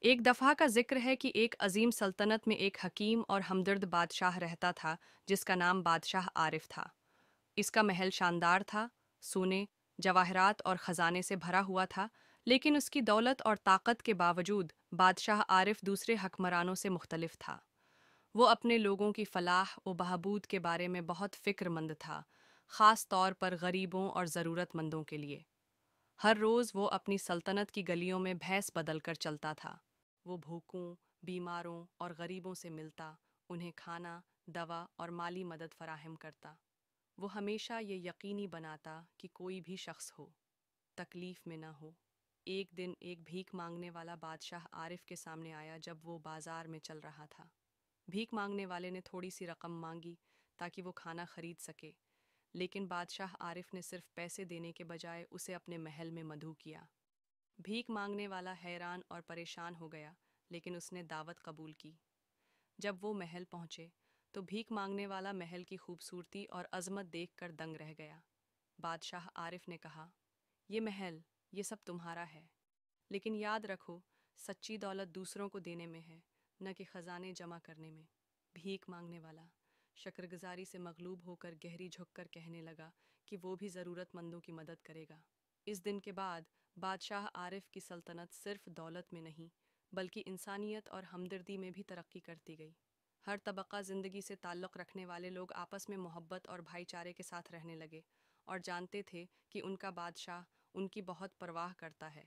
ایک دفعہ کا ذکر ہے کہ ایک عظیم سلطنت میں ایک حکیم اور ہمدرد بادشاہ رہتا تھا جس کا نام بادشاہ عارف تھا۔ اس کا محل شاندار تھا، سونے، جواہرات اور خزانے سے بھرا ہوا تھا، لیکن اس کی دولت اور طاقت کے باوجود بادشاہ عارف دوسرے حکمرانوں سے مختلف تھا۔ وہ اپنے لوگوں کی فلاح و بہبود کے بارے میں بہت فکر مند تھا، خاص طور پر غریبوں اور ضرورت مندوں کے لیے۔ ہر روز وہ اپنی سلطنت کی گلیوں میں بھیس بدل کر چلتا تھا۔ وہ بھوکوں، بیماروں اور غریبوں سے ملتا، انہیں کھانا، دوا اور مالی مدد فراہم کرتا۔ وہ ہمیشہ یہ یقینی بناتا کہ کوئی بھی شخص ہو، تکلیف میں نہ ہو۔ ایک دن ایک بھیک مانگنے والا بادشاہ عارف کے سامنے آیا جب وہ بازار میں چل رہا تھا۔ بھیک مانگنے والے نے تھوڑی سی رقم مانگی تاکہ وہ کھانا خرید سکے، لیکن بادشاہ عارف نے صرف پیسے دینے کے بجائے اسے اپنے محل میں مدعو کیا۔ بھیک مانگنے والا حیران اور پریشان ہو گیا، لیکن اس نے دعوت قبول کی۔ جب وہ محل پہنچے تو بھیک مانگنے والا محل کی خوبصورتی اور عظمت دیکھ کر دنگ رہ گیا۔ بادشاہ عارف نے کہا، یہ محل، یہ سب تمہارا ہے، لیکن یاد رکھو، سچی دولت دوسروں کو دینے میں ہے، نہ کہ خزانے جمع کرنے میں۔ بھیک مانگنے والا شکرگزاری سے مغلوب ہو کر گہری جھک کر کہنے لگا کہ وہ بھی ضرورت مندوں کی مدد کرے گا۔ اس دن کے بعد بادشاہ عارف کی سلطنت صرف دولت میں نہیں بلکہ انسانیت اور ہمدردی میں بھی ترقی کرتی گئی۔ ہر طبقہ زندگی سے تعلق رکھنے والے لوگ آپس میں محبت اور بھائی چارے کے ساتھ رہنے لگے، اور جانتے تھے کہ ان کا بادشاہ ان کی بہت پرواہ کرتا ہے۔